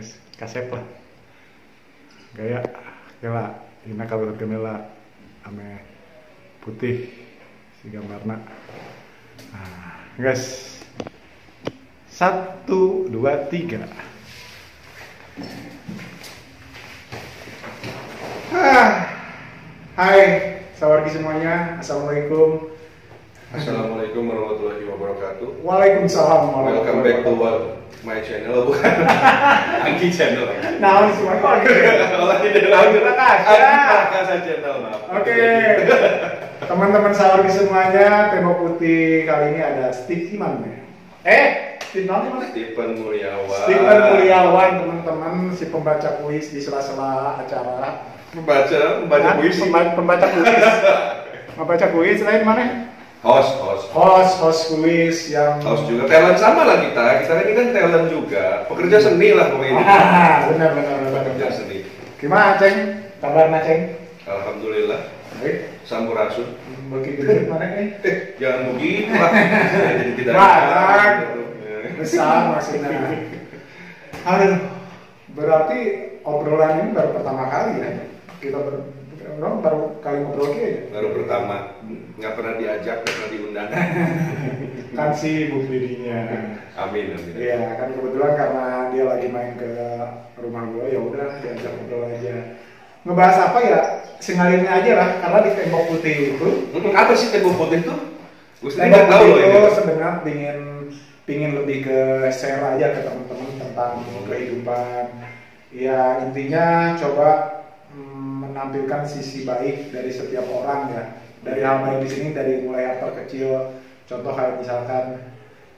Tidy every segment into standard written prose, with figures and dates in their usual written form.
guys, kasep lah gaya gila ini kalau gemela ame putih si gambarna. Nah guys, 1, 2, 3. Hai sawargi semuanya, assalamualaikum. Assalamualaikum warahmatullahi wabarakatuh. Waalaikumsalam Welcome back to my channel, bukan Angki channel. Nah, semua kok Lagi Prakasa channel. Oke. Teman-teman sawargi semuanya, tema putih kali ini ada Steve Iman. Stephen Mulyawan. Stephen Mulyawan, teman-teman, si pembaca puisi di sela-sela acara. Pembaca puisi. Membaca kuis lain mana? Host kuis yang Host juga talent sama lah kita. Kita ini kan talent juga. Pekerja seni lah pokoknya. Benar. Pekerja seni. Gimana Ceng? Kabarnya Ceng? Alhamdulillah. Baik. Sampurasun. Begitu mana nih? Jangan begitu lah. Jadi tidak. Barang. Besar maksudnya. Aduh, berarti obrolan ini baru pertama kali ya. Kita baru kali ngobrol aja. Baru pertama, nggak pernah diajak, nggak pernah diundang. Kan sibuk dirinya. Amin. Iya, kan kebetulan karena dia lagi main ke rumah gue, ya udah diajak ngobrol aja. Ngebahas apa ya? Sengalirnya aja lah, karena di tembok putih itu. Apa sih tembok putih itu? Gue sendiri Tembok nggak tahu putih loh itu ini. sebenarnya pingin lebih ke share aja ke teman-teman tentang kehidupan. Ya intinya coba menampilkan sisi baik dari setiap orang ya. Dari hal baik di sini dari mulai hal terkecil. Contoh kayak misalkan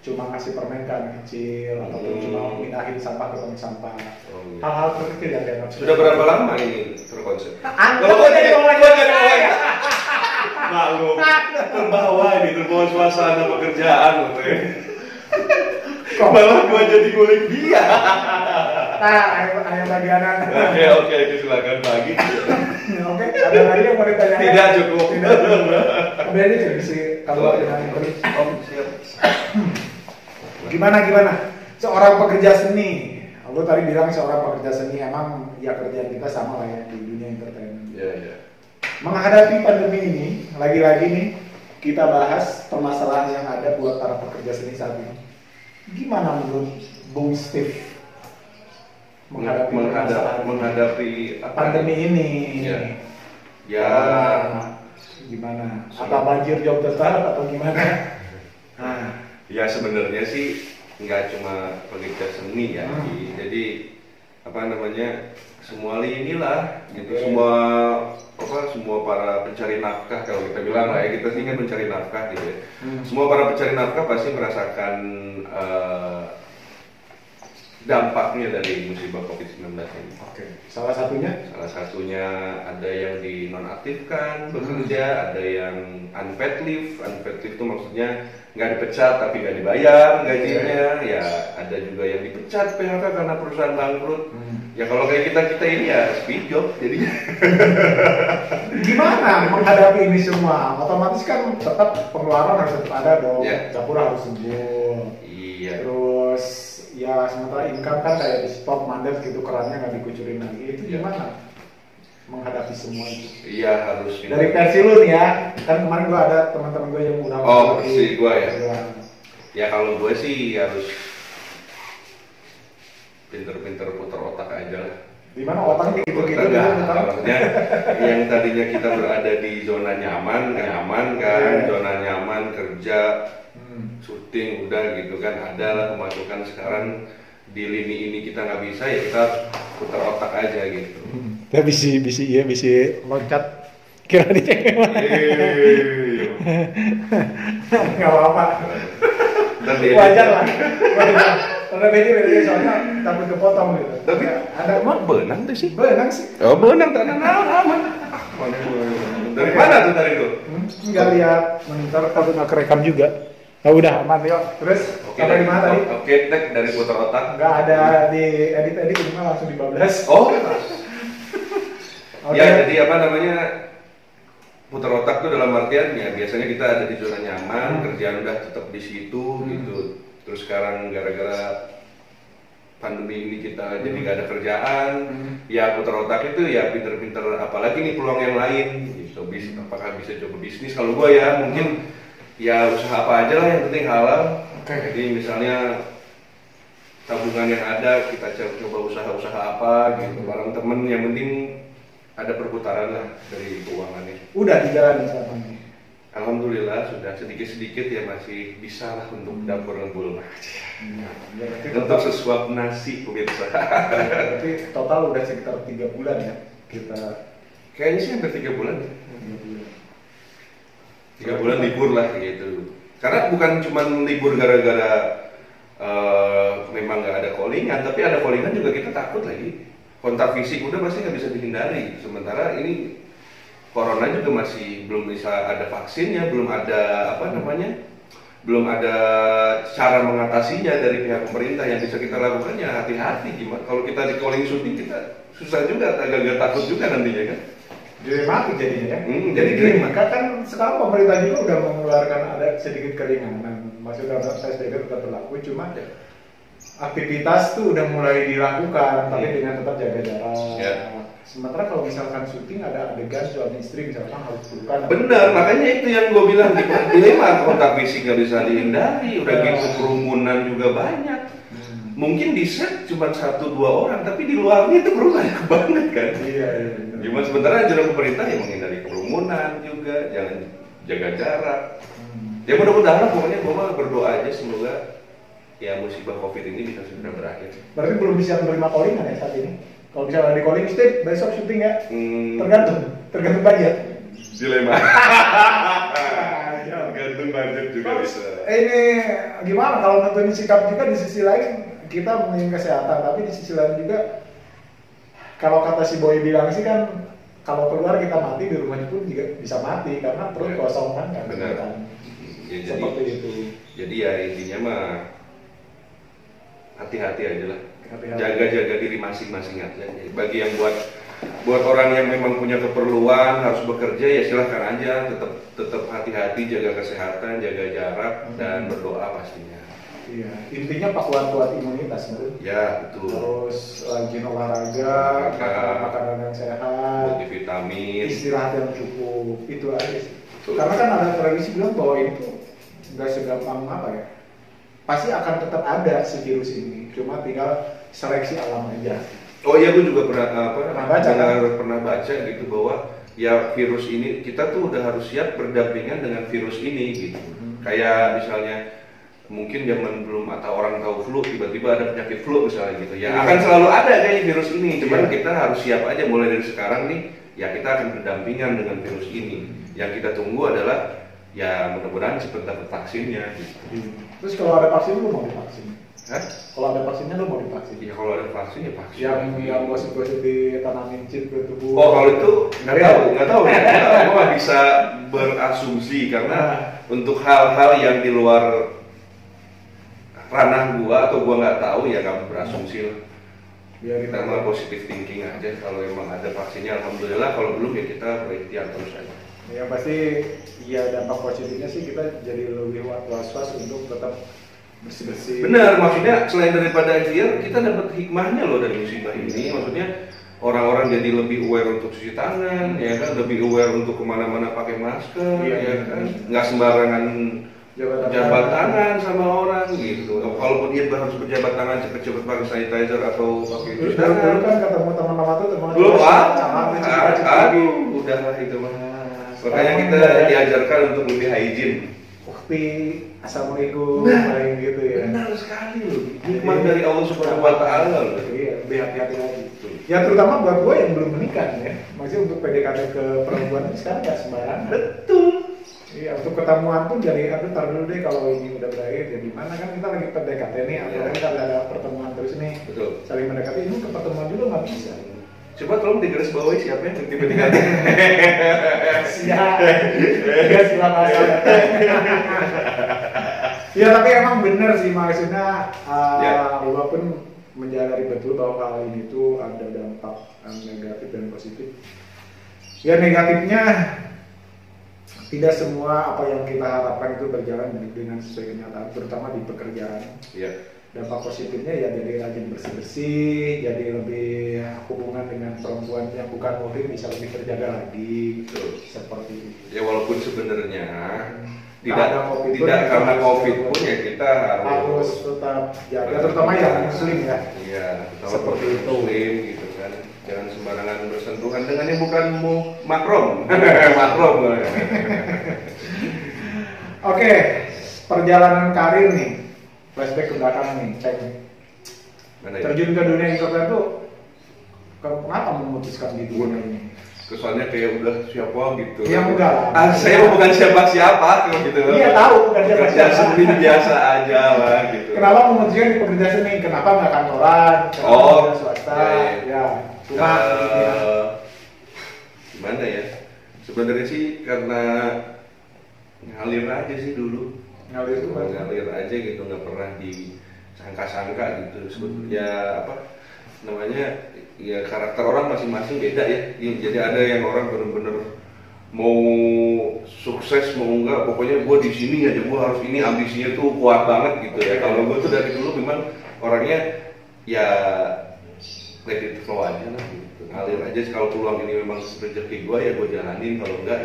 cuma ngasih permen kan kecil ataupun cuma mindahin sampah ke tong sampah. Oh, iya. Hal-hal terkecil ya kayak Sudah berapa lama ini terkonsep? Kalau jadi saya. Maklum, terbawa suasana pekerjaan loh. Malah gua jadi ngulik dia. Nah, ayo bagianan. Oke, silakan bagi. Oke, ada lagi yang mau ditanya? Tidak cukup. Kemudian ini jadi sih kalau dengan Siap. Gimana? Seorang pekerja seni. Lu tadi bilang seorang pekerja seni, emang ya kerjaan kita sama lah ya di dunia entertainment. Iya. Menghadapi pandemi ini, lagi-lagi nih kita bahas permasalahan yang ada buat para pekerja seni saat ini. Gimana menurut Bung Steve menghadapi apa? Pandemi ini? Ya. Gimana? Apa banjir job tetap atau gimana? Ya sebenarnya sih nggak cuma pekerja seni ya, jadi apa namanya semua lini lah, gitu. Semua para pencari nafkah kalau kita bilang lah ya, kita sih kan mencari nafkah gitu ya. Semua para pencari nafkah pasti merasakan dampaknya dari musibah COVID-19 ini. Oke. Salah satunya? Salah satunya ada yang dinonaktifkan bekerja, ada yang unpaid leave. Unpaid leave itu maksudnya nggak dipecat tapi nggak dibayar gajinya. Ya ada juga yang dipecat PHK karena perusahaan bangkrut. Ya kalau kayak kita ini ya speed job jadinya. Gimana menghadapi ini semua? Otomatis kan tetap pengeluaran harus tetap ada dong. Ya. Dapur harus sembuh. Iya. Terus ya sementara income kan kayak di stop mandat gitu, kerannya nggak dikucurin lagi. Itu Ya. gimana menghadapi semua itu? Iya harus. Dari versi lu nih ya, kan kemarin gua ada teman-teman gue yang udah versi gua ya. Iya. Ya kalau gue sih harus pinter-pinter putar otak aja lah. Dimana otaknya gitu-gitu maksudnya yang tadinya kita berada di zona nyaman kan, zona nyaman kerja, syuting udah gitu kan, ada lah pemasukan. Sekarang di lini ini kita nggak bisa, ya kita putar otak aja gitu. Ya bisa loncat kira di nggak apa-apa. Wajar lah. Karena beda soalnya takut kepotong gitu. Tapi ada emang benang tuh sih. Benang sih. Oh benang tanah aman. Dari mana tuh tadi tuh? Nggak lihat, ntar takut nggak kerekam juga. Oh, udah aman yuk. Terus sampai di mana tadi? Oke, tek dari putar otak. Nggak ada di edit cuma langsung dibablas. Oh. Okay. Ya jadi apa namanya, putar otak tuh dalam artian ya biasanya kita ada di zona nyaman, kerjaan udah tetap di situ gitu. Terus sekarang gara-gara pandemi ini kita jadi nggak ada kerjaan, ya putar otak itu ya pinter-pinter apalagi nih peluang yang lain gitu. Apakah bisa coba bisnis? Kalau gue ya mungkin ya usaha apa aja lah yang penting halal. Jadi misalnya tabungan yang ada kita coba usaha-usaha apa gitu, bareng temen, yang penting ada perputaran lah dari keuangannya. Udah di jalan selama ini. Alhamdulillah sudah sedikit-sedikit ya masih bisa lah untuk dapur ngebul aja. Ya, Untuk sesuap nasi pemirsa. Berarti total udah sekitar 3 bulan ya kita. Kayaknya sih hampir 3 bulan ya. 3 bulan. 3 bulan libur lah gitu. Karena bukan cuma libur gara-gara memang nggak ada callingan, tapi ada callingan juga kita takut lagi. Kontak fisik udah pasti nggak bisa dihindari. Sementara ini corona juga masih belum bisa ada vaksinnya, belum ada belum ada cara mengatasinya dari pihak pemerintah. Yang bisa kita lakukan ya hati-hati. Gimana kalau kita di calling syuting kita susah juga, agak takut juga nantinya kan. Dilematis jadinya ya. Jadi maka kan sekarang pemerintah juga udah mengeluarkan ada sedikit keringanan. Maksudnya PSBB tetap berlaku, cuma aktivitas tuh udah mulai dilakukan, tapi dengan tetap jaga jarak. Ya. Sementara kalau misalkan syuting ada adegan suami istri misalkan harus pelukan. Benar, makanya itu yang gue bilang dilema, kontak fisik nggak bisa dihindari, udah gitu kerumunan juga banyak. Mungkin di set cuma 1-2 orang, tapi di luarnya itu banyak banget kan. Iya. Cuma sementara ajaran pemerintah yang menghindari kerumunan juga, jangan jaga jarak. Ya mudah-mudahan pokoknya gue mah berdoa aja semoga ya musibah COVID ini bisa segera berakhir. Berarti belum bisa menerima callingan ya saat ini? Kalau misalnya di calling Steve, besok syuting ya? Tergantung budget. Dilema. Tergantung budget juga bisa. Ini gimana kalau nentuin sikap juga di sisi lain kita mengenai kesehatan, tapi di sisi lain juga kalau kata si Boy bilang sih kan kalau keluar kita mati, di rumah pun juga bisa mati karena perut kosong kan. Benar. Ya, seperti itu. Jadi ya intinya mah hati-hati aja lah. Hati-hati. Jaga-jaga diri masing-masing aja. Bagi yang buat orang yang memang punya keperluan harus bekerja ya silahkan aja, tetap hati-hati, jaga kesehatan, jaga jarak dan berdoa pastinya. Iya, intinya kuat imunitas betul. Ya betul. Terus rajin olahraga, makan makanan yang sehat, multivitamin, istirahat yang cukup, itu aja sih. Betul. Karena kan ada tradisi bilang bahwa itu nggak segampang apa ya, pasti akan tetap ada si virus ini, cuma tinggal seleksi alam aja. Oh iya, gue juga pernah pernah baca gitu bahwa ya virus ini kita tuh udah harus siap berdampingan dengan virus ini gitu. Kayak misalnya mungkin zaman belum atau orang tahu flu, tiba-tiba ada penyakit flu misalnya gitu ya, akan selalu ada kayaknya virus ini, cuman kita harus siap aja mulai dari sekarang nih ya, kita akan berdampingan dengan virus ini. Yang kita tunggu adalah ya mudah-mudahan cepat dapat vaksinnya gitu. Terus kalau ada vaksin lu mau divaksin? Hah? Kalau ada vaksinnya lu mau divaksin? Ya kalau ada vaksin ya vaksin. Yang gosip-gosip ditanamin chip ke tubuh. Oh kalau itu nggak tahu ya. Gue nggak bisa berasumsi karena untuk hal-hal yang di luar ranah gua atau gua nggak tahu ya, kamu berasumsi lah. Biar Kita mah positive thinking aja. Kalau emang ada vaksinnya alhamdulillah, kalau belum ya kita berikhtiar terus aja. Ya pasti ya dampak positifnya sih kita jadi lebih was-was untuk tetap bersih-bersih. Benar, maksudnya selain daripada ikhtiar, kita dapat hikmahnya loh dari musibah ini. Maksudnya orang-orang jadi lebih aware untuk cuci tangan, ya kan, lebih aware untuk kemana-mana pakai masker, ya kan, nggak sembarangan jabat tangan sama orang gitu. Kalaupun dia harus berjabat tangan cepet-cepet pakai sanitizer atau pakai cuci Dulu tangan. kan ketemu teman-teman tuh teman Aduh, udahlah itu mah. Makanya kita diajarkan untuk lebih hygiene. Ukti, assalamualaikum, paling gitu ya. Benar sekali loh. Hikmah dari Allah Subhanahu Wa Taala loh. Iya, lebih hati-hati lagi. Ya terutama buat gue yang belum menikah ya. Maksudnya untuk PDKT ke perempuan ini sekarang nggak sembarangan. Betul. Iya, untuk ketemuan pun jadi tar dulu deh kalau ini udah berakhir ya gimana, kan kita lagi PDKT nih, atau kita ada pertemuan terus nih. Betul. Saling mendekati, ini ke pertemuan juga nggak bisa. Coba tolong digaris bawahi siapa yang tiba-tiba Siap. Ya silakan. Ya tapi emang bener sih, maksudnya walaupun menjalani betul bahwa hal ini tuh ada dampak negatif dan positif. Ya negatifnya tidak semua apa yang kita harapkan itu berjalan dengan sesuai kenyataan, terutama di pekerjaan. Iya. dampak positifnya ya jadi rajin bersih-bersih, jadi lebih hubungan dengan perempuan yang bukan muhrim bisa lebih terjaga lagi. Betul. Seperti itu. Ya walaupun sebenarnya Nggak ada COVID tidak pun, karena harus COVID tetap- pun ya kita harus tetap jaga, terutama yang muslim ya. Iya, terutama Seperti yang itu. muslim gitu kan. Jangan sembarangan bersentuhan dengan yang bukan makrom. Makrom. Oke, perjalanan karir nih, flashback ke belakang nih, cek. Mana ya? Terjun ke dunia internet tuh, kenapa memutuskan di dunia ini? Kesannya kayak udah siapa gitu. Ya enggak lah. Saya bukan siapa-siapa gitu. Iya tahu bukan Kerja siapa-siapa. seni biasa aja lah gitu. Kenapa memutuskan di pekerja seni? Kenapa nggak kantoran? Kenapa Oh, nggak swasta? ya. Ya, cuma gimana ya? Sebenarnya sih karena ngalir aja sih dulu. ngalir itu kan. Ngalir aja gitu, nggak pernah disangka-sangka gitu. Sebetulnya apa namanya? Ya karakter orang masing-masing beda ya. Jadi ada yang orang bener-bener mau sukses mau enggak, pokoknya gue di sini aja, gue harus ini, ambisinya tuh kuat banget gitu ya. Kalau gue tuh dari dulu memang orangnya ya let it flow aja lah gitu. Ngalir aja, kalau peluang ini memang rezeki gue ya gue jalanin, kalau enggak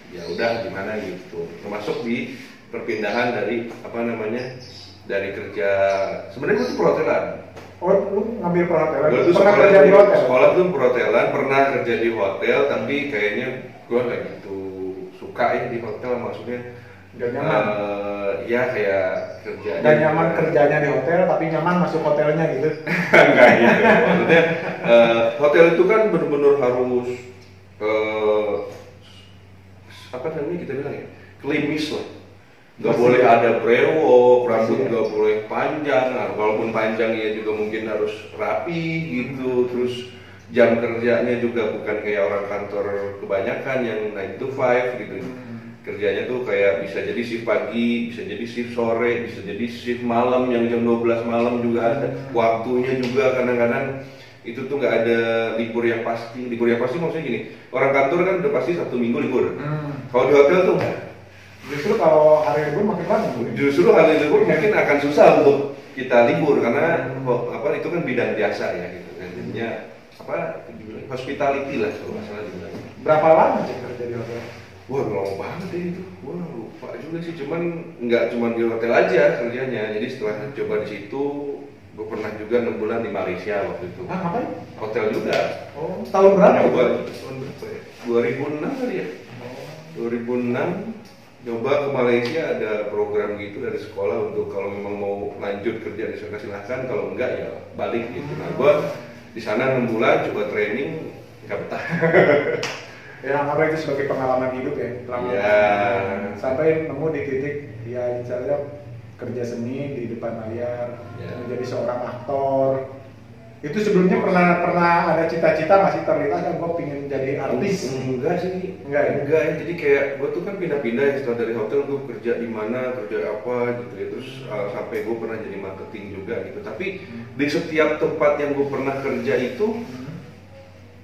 ya udah gimana gitu. Termasuk di perpindahan dari apa namanya, dari kerja, sebenarnya gue tuh perhotelan. Oh, lu ngambil perhotelan? Gue tuh Pernah kerja di hotel? sekolah tuh perhotelan, pernah kerja di hotel, tapi kayaknya gue nggak gitu suka ya di hotel, maksudnya Gak nyaman? ya kayak kerja. Gak nyaman kerjanya di hotel, tapi nyaman masuk hotelnya gitu? Enggak gitu, maksudnya hotel itu kan benar-benar harus apa namanya kita bilang ya, klimis lah. Nggak boleh ada brewok, rambut nggak boleh panjang, nah, walaupun panjang ya juga mungkin harus rapi gitu. Terus jam kerjanya juga bukan kayak orang kantor kebanyakan yang 9 to 5 gitu. Kerjanya tuh kayak bisa jadi shift pagi, bisa jadi shift sore, bisa jadi shift malam yang jam 12 malam juga ada. Waktunya juga kadang-kadang itu tuh nggak ada libur yang pasti. Libur yang pasti maksudnya gini, orang kantor kan udah pasti Sabtu Minggu libur. Kalau di hotel tuh nggak. Justru kalau hari libur makin lama. Justru hari libur mungkin akan susah untuk kita libur karena apa itu kan bidang biasa ya gitu kan. Jadinya apa dibilang hospitality lah kalau nggak salah dibilang. Berapa lama sih kerja di hotel? Wah lama banget ya itu. Wah lupa juga sih. Cuman nggak cuma di hotel aja kerjanya. Jadi setelah coba di situ, gue pernah juga 6 bulan di Malaysia waktu itu. Ah, ngapain? Hotel juga. Oh, tahun berapa? Nyoba tahun berapa ya? 2006 kali ya. 2006 nyoba ke Malaysia, ada program gitu dari sekolah untuk kalau memang mau lanjut kerja di sana silahkan, kalau enggak ya balik gitu. Nah gue di sana 6 bulan coba training nggak betah. Ya, karena itu sebagai pengalaman hidup ya, selama sampai nemu di titik ya misalnya kerja seni di depan layar, menjadi seorang aktor. Itu sebelumnya pernah ada cita-cita masih terlintas kan gue pengen jadi artis? Enggak sih, enggak ya? Enggak ya. Jadi kayak gue tuh kan pindah-pindah ya, setelah dari hotel gue kerja di mana, kerja apa gitu ya. Terus sampai gue pernah jadi marketing juga gitu. Tapi di setiap tempat yang gue pernah kerja itu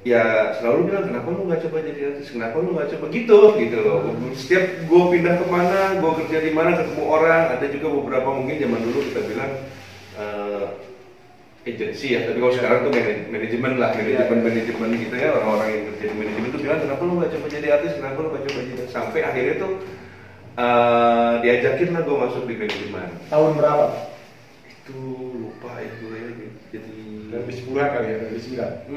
ya selalu bilang, kenapa lu nggak coba jadi artis, kenapa lu nggak coba gitu loh. Setiap gue pindah kemana, gue kerja di mana, ketemu orang, ada juga beberapa mungkin zaman dulu kita bilang agensi ya, tapi kalau sekarang tuh manajemen lah, manajemen gitu ya, orang-orang yang kerja di manajemen tuh bilang, kenapa lu nggak coba jadi artis, kenapa lu nggak coba jadi, sampai akhirnya tuh diajakin lah gue masuk di manajemen. Tahun berapa? Itu lupa itu ya, jadi 2010 kali ya, 2009.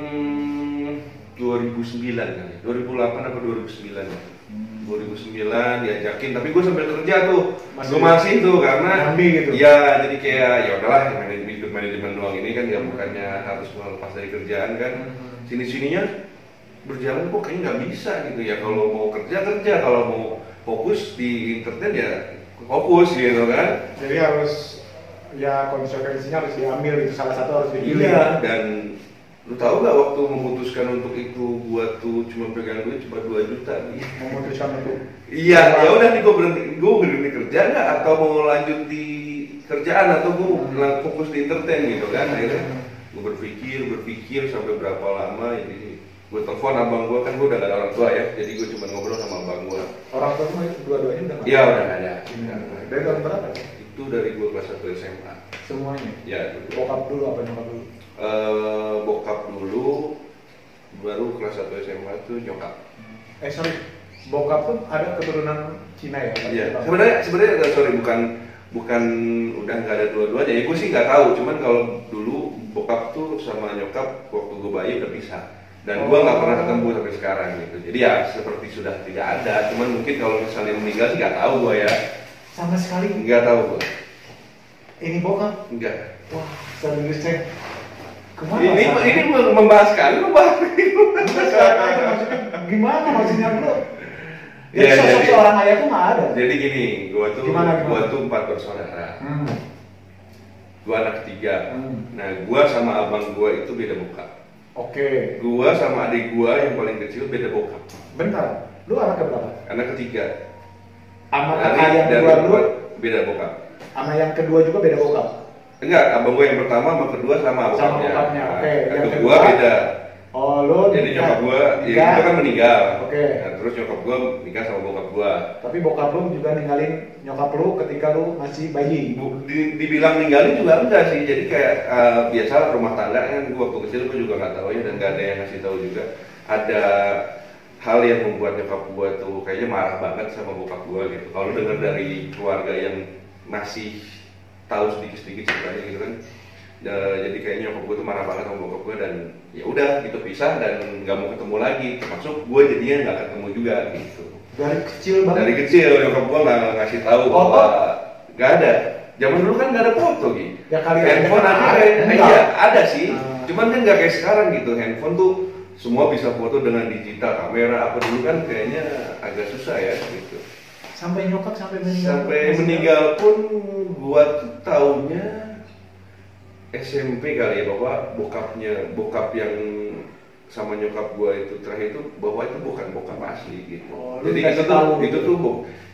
2009 kali, 2008 atau 2009 ya. 2009 diajakin, tapi gue sambil kerja tuh, gue masih tuh karena gitu. Ya jadi kayak ya udahlah, manajemen doang ini kan ya, bukannya harus melepas dari kerjaan kan. Sini-sininya berjalan kok kayaknya nggak bisa gitu ya. Kalau mau kerja, kalau mau fokus di internet ya fokus gitu kan. Jadi harus ya konsekuensinya harus diambil, itu salah satu harus dipilih. Iya, dan lu tahu nggak waktu memutuskan untuk itu, gua tuh cuma pegang duit cuma 2 juta nih. Memutuskan untuk iya, ya udah nih gue berhenti kerja nggak, atau mau lanjut di kerjaan, atau gue fokus di entertain gitu kan. Akhirnya gue berpikir sampai berapa lama, jadi gue telepon abang gue, kan gue udah gak ada orang tua ya, jadi gue cuma ngobrol sama abang gue. Orang tua itu dua-duanya udah nggak? Iya udah gak ada. Dari tahun berapa? Itu itu dari gue kelas 1 SMA. Semuanya? Ya. Bokap dulu apa nyokap dulu? Bokap dulu, baru kelas 1 SMA tuh nyokap. Sorry, bokap tuh ada keturunan Cina ya? Iya. Sebenarnya sorry bukan udah nggak ada dua-duanya. Ya gue sih nggak tahu. Cuman kalau dulu bokap tuh sama nyokap waktu gue bayi udah pisah. Dan gue nggak pernah ketemu sampai sekarang gitu. Jadi ya seperti sudah tidak ada. Cuman mungkin kalau misalnya meninggal sih nggak tahu gue ya. Sama sekali? Nggak tahu gue. Ini bokap? Enggak. Wah, serius cek. Kemana? Ini membahas kali, Gimana maksudnya bro? Ya, sosok seorang ayah tuh nggak ada. Jadi gini, gua tuh 4 bersaudara. Gua anak ketiga. Nah, gua sama abang gua itu beda bokap. Oke. Gua sama adik gua yang paling kecil beda bokap. Bentar, lu anak keberapa? Anak ketiga. Sama kakak yang kedua lu beda bokap. Sama yang kedua juga beda bokap? Enggak, abang gua yang pertama sama kedua sama bokapnya. Sama bokapnya, oke. Yang kedua beda. Oh, lu jadi nyokap gua, ya itu kan meninggal. Oke. Nah, terus nyokap gua nikah sama bokap gua. Tapi bokap lu juga ninggalin nyokap lu ketika lu masih bayi. Dibilang ninggalin juga enggak sih. Jadi kayak biasa rumah tangga kan gua waktu kecil gua juga nggak tahu ya dan nggak ada yang ngasih tahu juga. Ada hal yang membuat nyokap gua tuh kayaknya marah banget sama bokap gua gitu. Kalau dengar dari keluarga yang masih tahu sedikit-sedikit ceritanya gitu kan. Jadi kayaknya nyokap gue tuh marah banget sama bokap gue dan ya udah gitu pisah dan nggak mau ketemu lagi, termasuk gue jadinya nggak ketemu juga gitu. Dari kecil banget. Dari kecil nyokap gue nggak ngasih tahu bahwa nggak ada. Zaman dulu kan nggak ada foto gitu. Ya kali handphone aja kayak ada sih, cuman kan nggak kayak sekarang gitu. Handphone tuh semua bisa foto dengan digital kamera. Apa dulu kan kayaknya agak susah ya gitu. Sampai nyokap sampai meninggal. Sampai meninggal pun gue tuh taunya SMP kali ya, bahwa bokap yang sama nyokap gua itu terakhir itu bahwa itu bukan bokap asli gitu. Jadi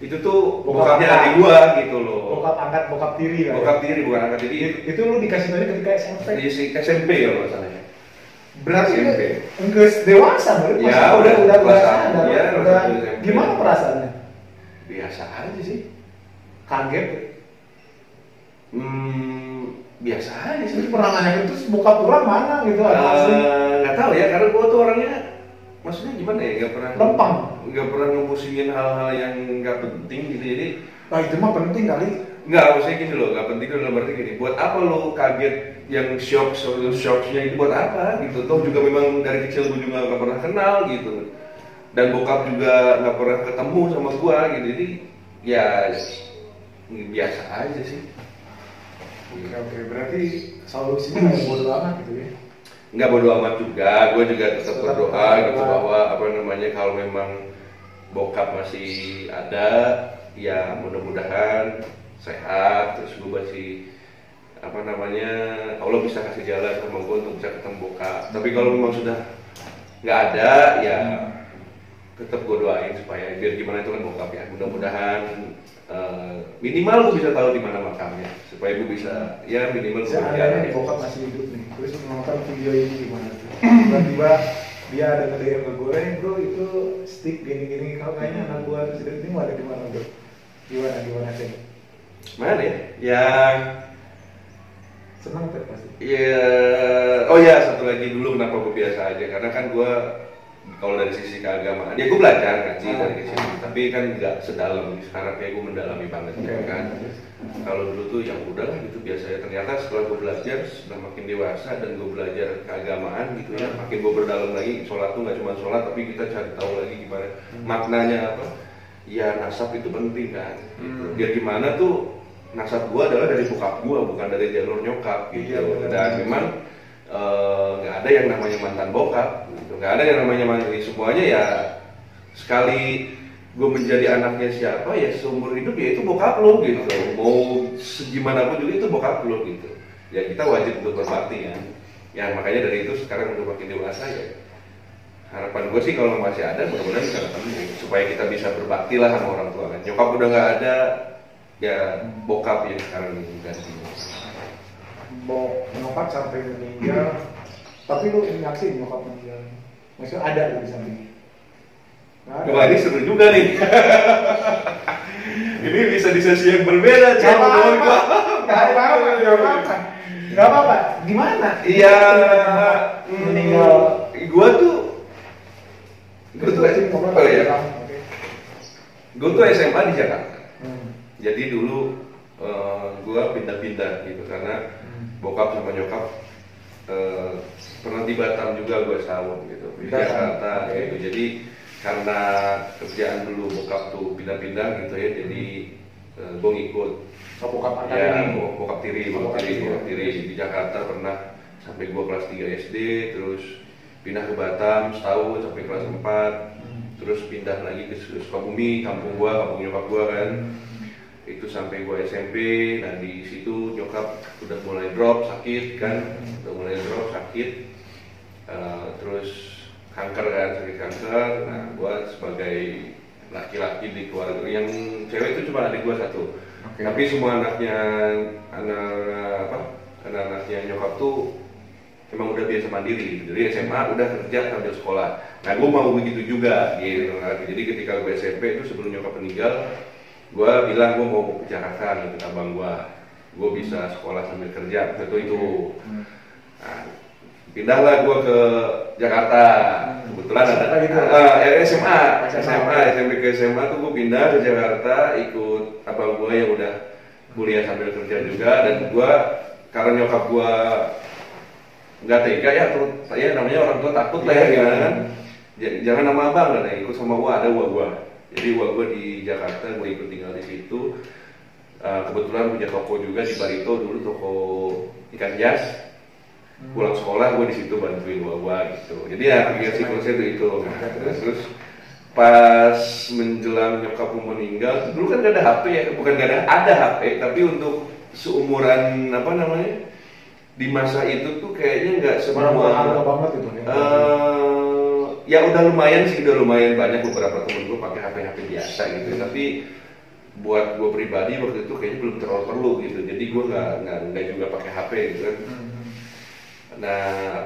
itu tuh bokapnya adik gua gitu loh. Bokap tiri lah. Bokap tiri bukan angkat. Jadi itu lu dikasih tahu ketika SMP. Di SMP ya kalau salahnya. Berarti SMP. Enggak dewasa berarti. Ya udah sadar. Ya, gimana perasaannya? Biasa aja sih. Kaget. Biasa aja sih. Pernah nanya terus bokap orang mana gitu nggak tahu ya, karena gua tuh orangnya maksudnya gimana ya, nggak pernah ngebusingin hal-hal yang nggak penting gitu. Jadi itu mah penting kali. Nggak, maksudnya gini loh, nggak penting dalam arti gini, buat apa lo kaget yang shocknya itu buat apa gitu. Toh juga memang dari kecil gue juga nggak pernah kenal gitu, dan bokap juga nggak pernah ketemu sama gua gitu. Jadi ya biasa aja sih. Oke, berarti solusinya nggak bodo amat gitu ya? Nggak bodo amat juga, gue juga tetap berdoa gitu bahwa kalau memang bokap masih ada, ya mudah-mudahan sehat, terus gue masih Allah bisa kasih jalan sama gue untuk bisa ketemu bokap. Tapi kalau memang sudah nggak ada, ya tetap gue doain supaya biar gimana itu kan bokap ya, mudah-mudahan minimal gue bisa tahu di mana makamnya supaya gue bisa ya minimal seandainya bokap masih hidup nih terus menonton video ini gimana tuh tiba-tiba dia ada nge-DM ke gue, bro itu stick gini-gini kalau kayaknya anak gue terus ini mau ada di mana bro, gimana sih mana ya senang tuh pasti ya. Oh ya, satu lagi dulu kenapa gue biasa aja, karena kan gue kalau dari sisi keagamaan, ya gue belajar ngaji dari kecil, tapi kan nggak sedalam sekarang kayak gue mendalami banget gitu kan. Kalau dulu tuh yang udahlah gitu biasa ya. Ternyata setelah gue belajar, sudah makin dewasa dan gue belajar keagamaan gitu ya, makin gue berdalam lagi. Sholat tuh nggak cuma sholat, tapi kita cari tahu lagi gimana maknanya apa. Ya nasab itu penting kan. Gitu. Biar gimana tuh nasab gue adalah dari bokap gue, bukan dari jalur nyokap gitu. Dan memang nggak ada yang namanya mantan bokap gitu. Nggak ada yang namanya mantan, semuanya ya sekali gue menjadi anaknya siapa ya seumur hidup ya itu bokap lo gitu, mau segimana pun juga itu bokap lo gitu ya. Kita wajib untuk berbakti kan ya, makanya dari itu sekarang udah makin dewasa ya, harapan gue sih kalau masih ada mudah-mudahan bisa ketemu supaya kita bisa berbakti lah sama orang tua kan. Nyokap udah nggak ada ya, bokap yang sekarang ganti. Nyokap sampai meninggal, tapi lu nyaksiin nyokap meninggal, maksudnya ada di samping? Wah ini seru juga nih. Ini bisa di sesi yang berbeda, Gak apa-apa. Gimana? Iya. Meninggal. Gue tuh SMA di Jakarta. Jadi dulu gue pindah-pindah gitu karena bokap sama nyokap pernah di Batam juga gue setahun gitu di Jakarta gitu. Jadi karena kerjaan dulu bokap tuh pindah-pindah gitu ya, jadi gue ngikut. Bokap tiri di Jakarta pernah sampai gue kelas 3 SD, terus pindah ke Batam setahun sampai kelas 4, terus pindah lagi ke Sukabumi, kampung nyokap gue kan. Itu sampai gue SMP. Nah di situ nyokap udah mulai drop sakit kan, terus kanker kan, sakit kanker. Nah gue sebagai laki-laki di keluarga, yang cewek itu cuma adik gue satu. Tapi semua anak-anaknya nyokap tuh emang udah biasa mandiri. Jadi SMA udah kerja sambil sekolah. Nah gue mau begitu juga gitu. Jadi ketika gue SMP itu sebelum nyokap meninggal, gue bilang gue mau ke Jakarta gitu, abang gue bisa sekolah sambil kerja itu. Nah, pindahlah gue ke Jakarta. Kebetulan ada SMP ke SMA tuh gue pindah ke Jakarta, ikut abang gue yang udah kuliah sambil kerja juga. Dan gue karena nyokap gue nggak tega ya namanya orang tua takut lah ya gimana kan. Jangan nama abang lah, ikut sama gue, ada gue. Jadi gue di Jakarta, gue ikut tinggal di situ. Kebetulan punya toko juga di Barito dulu, toko ikan hias. Pulang sekolah gue di situ bantuin gue gitu. Jadi ya siklusnya itu. Terus pas menjelang nyokap meninggal, dulu kan gak ada HP ya, bukan gak ada HP, tapi untuk seumuran di masa itu tuh kayaknya nggak semua banget itu. Ya udah lumayan banyak beberapa temen gue pakai HP biasa gitu. Tapi buat gue pribadi waktu itu kayaknya belum terlalu perlu gitu. Jadi gue nggak juga pakai HP gitu kan. Nah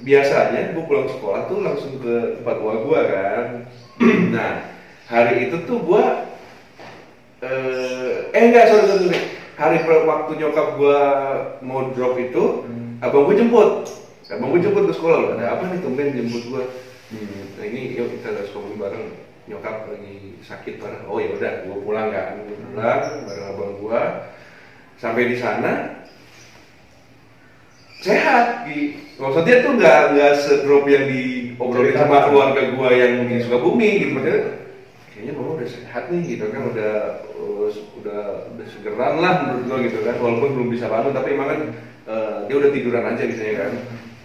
biasanya gue pulang sekolah tuh langsung ke tempat gue kan. Nah hari itu tuh gue sorry. Hari waktu nyokap gue mau drop itu, abang gue jemput ke sekolah loh. Ada apa nih tumben jemput gue? Nah ini yuk kita ke sekolah bareng, nyokap lagi sakit parah. Oh ya udah, gue pulang kan, bareng abang gue. Sampai di sana sehat, maksudnya tuh nggak sedrop yang diobrolin sama keluarga gue yang di Sukabumi gitu. Maksudnya kayaknya mama udah sehat nih gitu kan, udah segeran lah menurut gue gitu kan, walaupun belum bisa bangun, tapi emang kan dia udah tiduran aja biasanya kan.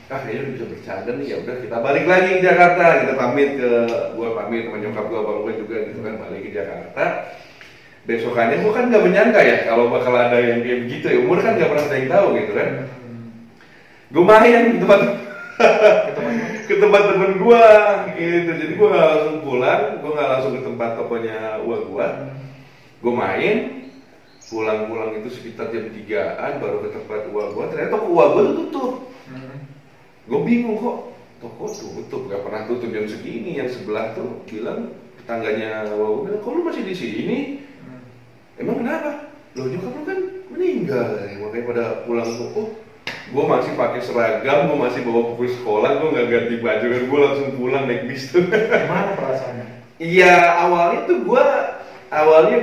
Kayaknya udah bisa bercanda nih, ya udah kita balik lagi ke Jakarta. Kita pamit sama nyokap gue, abang gue juga gitu kan, balik ke Jakarta. Besokannya gue kan nggak menyangka ya kalau bakal ada yang kayak begitu ya, umur kan nggak pernah ada yang tahu gitu kan. Gue main ke tempat temen gue gitu. Jadi gue nggak langsung pulang, gue nggak langsung ke tempat tokonya gue main. Pulang itu sekitar jam 3-an baru ke tempat gue. Ternyata toko gue tuh tutup. Gue bingung kok toko tutup, gak pernah tutup jam segini. Yang sebelah tuh bilang, tetangganya gue bilang, kok lu masih di sini? Emang kenapa? Loh nyokap lu kan meninggal, makanya pada pulang tuh. Oh, gue masih pakai seragam, gue masih bawa buku sekolah, gue nggak ganti baju kan, gue langsung pulang naik bis tuh. Gimana perasaannya? Iya awalnya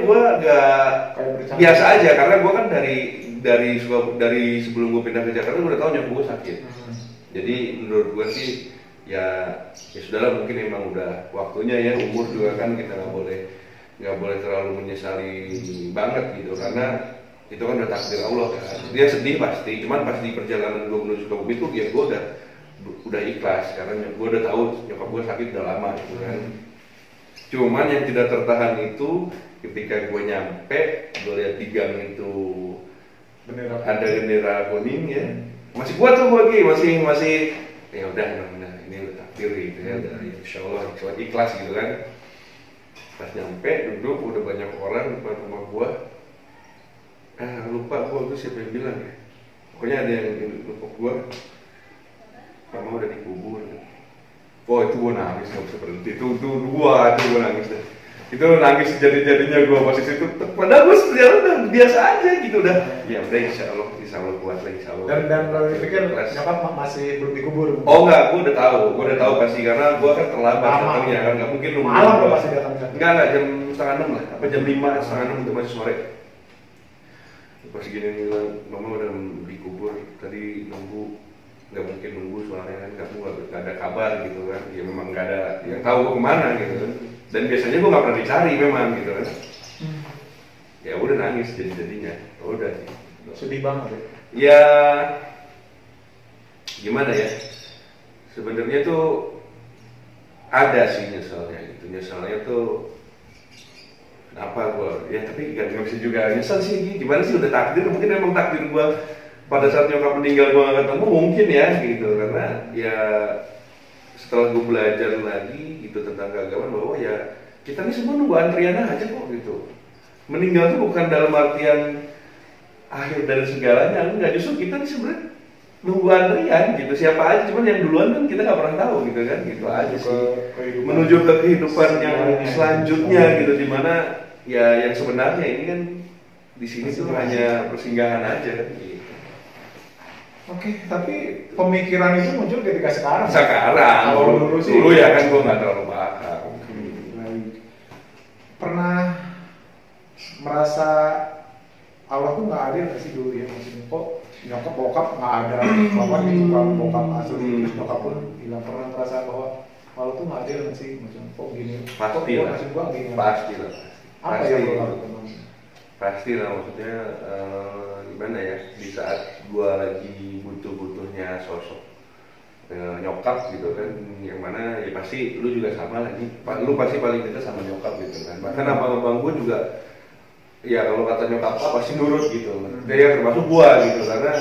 gue gak biasa aja, karena gue kan dari sebelum gue pindah ke Jakarta gue udah tahu nyokap gue sakit. Jadi menurut gue sih ya sudahlah, mungkin emang udah waktunya ya, umur juga kan, kita nggak boleh terlalu menyesali banget gitu, karena itu kan udah takdir Allah kan. Dia sedih pasti, cuman pas di perjalanan gue menuju Sukabumi itu ya gue udah ikhlas, karena gue udah tahu nyokap gue sakit udah lama gitu kan. Cuman yang tidak tertahan itu ketika gue nyampe, gue lihat di gang itu ada bendera kuning ya, masih kuat tuh gue masih ya udah ini udah takdir gitu ya, udah insya Allah ikhlas gitu kan. Pas nyampe duduk udah banyak orang depan rumah gue. Lupa gue siapa yang bilang ya, pokoknya ada yang lupa gue, mama udah dikubur. Oh itu gue nangis nggak bisa berhenti. Itu gue nangis deh. Itu nangis jadi-jadinya gue pas itu. Padahal gue sebenarnya udah biasa aja gitu udah. Ya udah insya Allah kuat lah insya Allah. Dan kalau dipikir nyokap masih belum dikubur. Oh enggak, gue udah tahu pasti karena gue kan terlambat datangnya kan, nggak mungkin nunggu. Malam lo pasti datang. Enggak jam 5:30 lah, apa jam 5 5:30 itu masih sore. Pas gini bilang mama udah dikubur tadi nunggu, nggak mungkin nunggu soalnya kan nggak ada kabar gitu kan, ya memang nggak ada yang tahu gue kemana gitu kan, dan biasanya gue nggak pernah dicari memang gitu kan. Ya udah nangis jadinya, udah sedih banget ya gimana ya, sebenarnya tuh ada sih nyesalnya tuh kenapa gue ya, tapi nggak bisa juga nyesel sih, gimana sih udah takdir, mungkin emang takdir gue pada saat nyokap meninggal gue gak ketemu mungkin ya gitu, karena ya setelah gue belajar lagi gitu tentang keagamaan bahwa ya kita nih semua nunggu antrian aja kok gitu. Meninggal tuh bukan dalam artian akhir dari segalanya, enggak, justru kita nih sebenarnya nunggu antrian gitu, siapa aja, cuman yang duluan kan kita nggak pernah tahu gitu kan, gitu aja sih, menuju ke kehidupan yang selanjutnya gitu, dimana ya yang sebenarnya ini kan di sini tuh hanya persinggahan aja kan gitu. Oke, tapi pemikiran itu muncul ketika sekarang. Kalau dulu ya kan gue nggak terlalu paham. Pernah merasa Allah tuh nggak adil nggak sih dulu ya, maksudnya kok nyokap bokap nggak ada, bapak itu kan bokap asli, terus nyokap pun bilang, pernah merasa bahwa Allah tuh nggak adil nggak sih, maksudnya kok gini, pasti lah, pasti lah, apa yang lo lakukan? Pasti lah, maksudnya gimana ya, di saat gua lagi butuhnya sosok nyokap gitu kan, yang mana ya pasti lu juga sama lah nih, lu pasti paling dekat sama nyokap gitu kan, bahkan abang-abang gua juga ya kalau kata nyokap pasti nurut gitu, ya termasuk gua gitu, karena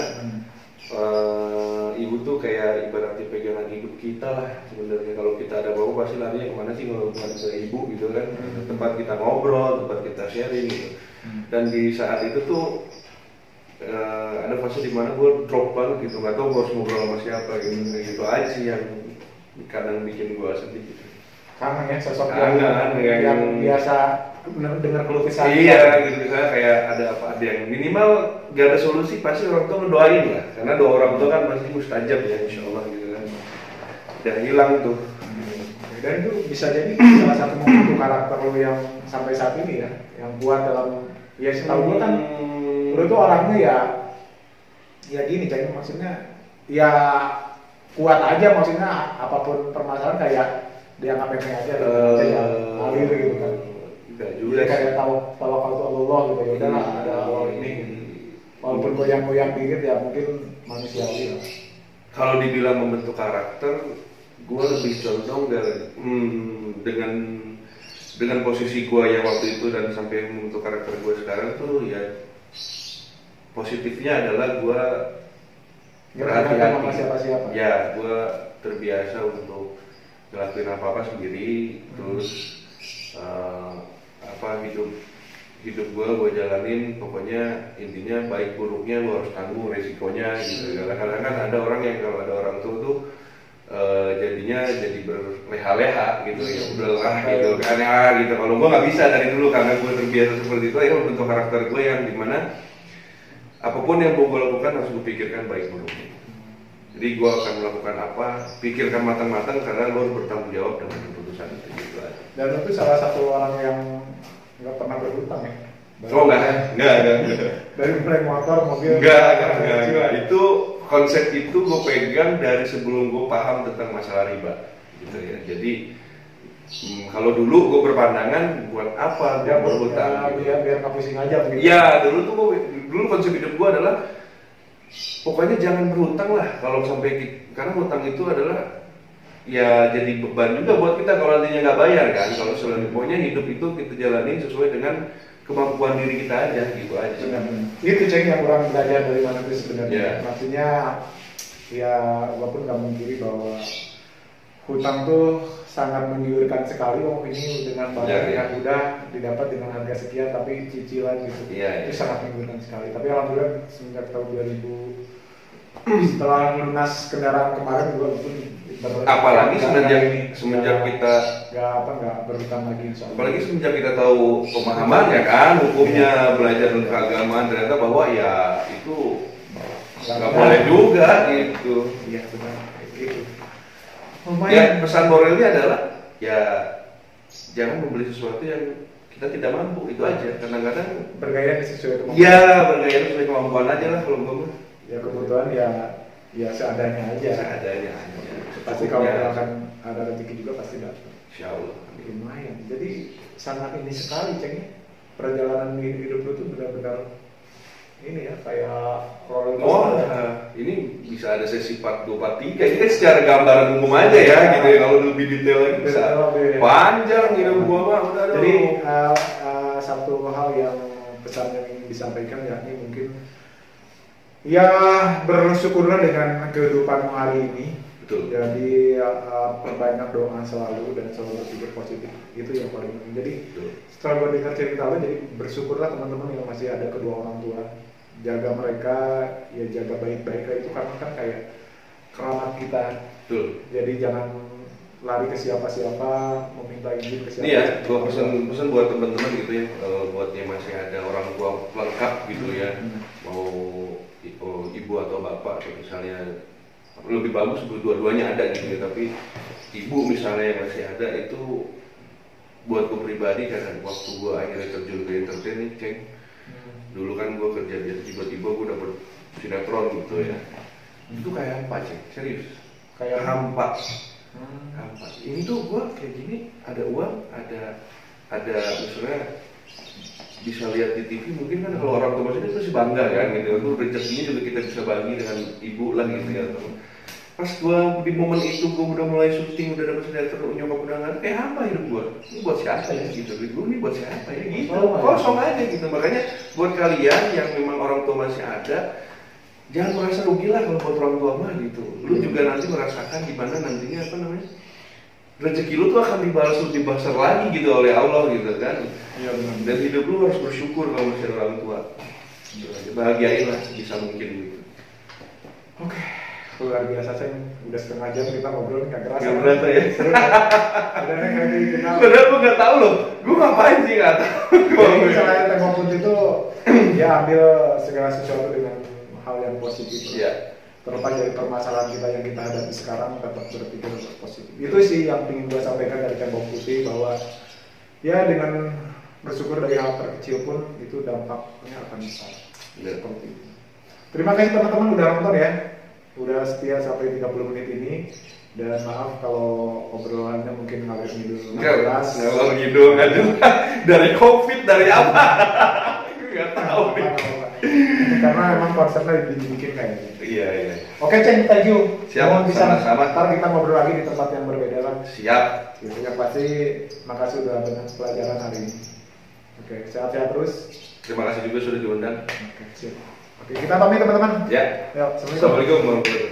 ibu tuh kayak ibaratnya pegangan hidup kita lah sebenarnya. Kalau kita ada bau pasti larinya kemana sih kalau bukan ke ibu gitu kan, tempat kita ngobrol, tempat kita sharing gitu. Dan di saat itu tuh ada fase dimana gue drop banget gitu, nggak tahu gue harus ngobrol sama siapa gitu, kayak gitu aja sih yang kadang bikin gue sedih gitu. Kangen ya sosok yang biasa dengar keluh kesah. Iya gitu, misalnya kayak ada yang minimal gak ada solusi, pasti orang tua ngedoain lah, karena doa orang tua kan pasti mustajab ya insya Allah gitu kan. Udah hilang tuh. Dan itu bisa jadi salah satu membentuk karakter lo yang sampai saat ini ya, yang kuat dalam, ya setahu gue kan lo tuh orangnya ya gini, jadi maksudnya ya kuat aja, maksudnya apapun permasalahan kayak dianggap remeh aja ya ngalir gitu kan. Enggak juga kayak tawakal Allah gitu, ya udahlah ada Allah ini gitu. Walaupun goyang-goyang dikit ya mungkin manusiawi lah. Kalau dibilang membentuk karakter, gue lebih condong dengan posisi gue yang waktu itu dan sampai membentuk karakter gue sekarang tuh ya positifnya adalah gue berhati-hati sama siapa-siapa. Ya gue terbiasa untuk ngelakuin apa-apa sendiri, terus hidup gue jalanin, pokoknya intinya baik buruknya gue harus tanggung resikonya gitu. Kadang-kadang kan ada orang yang kalau ada orang tua tuh jadinya jadi berleha-leha gitu, ya udahlah gitu, aneh gitu. Kalau gue nggak bisa dari dulu karena gue terbiasa seperti itu, akhirnya bentuk karakter gue yang dimana apapun yang mau gue lakukan harus gue pikirkan baik buruknya. Jadi gue akan melakukan apa, pikirkan matang-matang karena lo harus bertanggung jawab dengan keputusan itu gitu aja. Dan itu salah satu orang yang nggak pernah berhutang ya? Oh enggak. Dari mulai motor, mobil. Enggak. Itu konsep itu gue pegang dari sebelum gue paham tentang masalah riba, gitu ya. Jadi kalau dulu gue berpandangan buat apa gue berhutang? Biar nggak pusing aja. Gitu. Ya dulu konsep hidup gue adalah pokoknya jangan berhutang lah kalau sampai, karena hutang itu adalah ya jadi beban juga buat kita kalau nantinya nggak bayar kan. Kalau selanjutnya hidup itu kita jalani sesuai dengan kemampuan diri kita aja gitu aja. Itu ceng yang kurang belajar dari mana itu sebenarnya. Yeah. Maksudnya ya walaupun nggak mungkiri bahwa hutang tuh sangat menggiurkan sekali. Oh ini dengan barang yang mudah didapat dengan harga sekian tapi cicilan gitu. Yeah. Itu sangat menggiurkan sekali. Tapi alhamdulillah semenjak tahun 2000 setelah lunas kendaraan kemarin juga pun itu apalagi semenjak kita nggak berhutang lagi insya Allah. Apalagi semenjak kita tahu pemahaman ya kan, hukumnya belajar tentang keagamaan, ternyata bahwa ya itu nggak boleh juga gitu. Iya benar gitu. Ya pesan moralnya adalah ya jangan membeli sesuatu yang kita tidak mampu, itu aja. Kadang-kadang bergaya sesuai kemampuan. Ya bergaya sesuai kemampuan aja lah kalau gue. Ya kebutuhan ya seadanya aja. Seadanya aja. Pasti kalau akan ada rezeki juga pasti dapat. Insya Allah. Lumayan. Jadi sangat ini sekali ceng. Perjalanan hidup lu tuh benar-benar ini ya kayak roller coaster. Ini bisa ada sesi part 2, part 3. Ini kan secara gambaran umum aja ya, gitu ya. Kalau lebih detail lagi bisa panjang hidup gua mah. Jadi satu hal yang pesan yang ingin disampaikan yakni mungkin ya bersyukurlah dengan kehidupanmu hari ini. Betul. Jadi perbanyak doa selalu dan selalu berpikir positif. Itu yang paling penting. Jadi setelah gue dengar cerita lo, jadi bersyukurlah teman-teman yang masih ada kedua orang tua. Jaga mereka, ya jaga baik-baik itu karena kan kayak keramat kita. Betul. Jadi jangan lari ke siapa-siapa, meminta izin ke siapa. Iya, gue pesan buat teman-teman gitu ya, buat yang masih ada orang tua lengkap gitu ya, mau ibu atau bapak atau misalnya lebih bagus dua-duanya ada gitu ya, tapi ibu misalnya yang masih ada itu buat gue pribadi karena waktu gue akhirnya terjun ke entertain nih ceng, dulu kan gue kerja biasa tiba-tiba gue dapet sinetron gitu ya, itu kayak apa ceng, serius kayak hampa. Ini tuh gue kayak gini, ada uang, ada misalnya bisa lihat di TV, mungkin kan kalau orang tua masih itu sih bangga kan gitu, itu rezekinya juga kita bisa bagi dengan ibu lah gitu ya. Pas gue di momen itu gue udah mulai syuting, udah dapet sinetron, nyokap udah nggak, kayak apa hidup gue? Ini buat siapa ya gitu? Gue ini buat siapa ya gitu? Kosong aja gitu. Makanya buat kalian yang memang orang tua masih ada, jangan merasa rugi lah kalau buat orang tua mah gitu. Lu juga nanti merasakan gimana nantinya apa namanya? Rezeki lu tuh akan dibalas lebih besar lagi gitu oleh Allah gitu kan. Iya benar. Dan hidup lu harus bersyukur kalau masih ada orang tua. Bahagiain lah bisa mungkin gitu. Oke, luar biasa saya udah setengah jam kita ngobrol nggak kerasa. Nggak berasa ya. Udah kayak gini. Padahal gue nggak tahu loh. Gue ngapain sih nggak tahu. Jadi misalnya Tembok Putih itu ya ambil segala sesuatu dengan hal yang positif. Iya. Terlepas dari permasalahan kita yang kita hadapi sekarang, tetap berpikir positif. Itu sih yang ingin gue sampaikan dari Tembok Putih, bahwa ya dengan bersyukur dari hal terkecil pun itu dampaknya akan besar. Seperti itu. Terima kasih teman-teman udah nonton ya, udah setia sampai 30 menit ini. Dan maaf kalau obrolannya mungkin ngalir ngidul. Ngalir ngidul nggak juga. Dari COVID, dari apa? Nggak tahu nih. Karena memang konsepnya dibikin kayak gitu. Iya. Oke Ceng, thank you. Siap, sama-sama. Ntar kita ngobrol lagi di tempat yang berbeda lah. Siap. Gitu, yang pasti makasih udah banyak pelajaran hari ini. Oke, sehat-sehat terus. Terima kasih juga sudah diundang. Oke, siap. Oke, kita pamit teman-teman. Ya. Yuk, Assalamualaikum warahmatullahi wabarakatuh.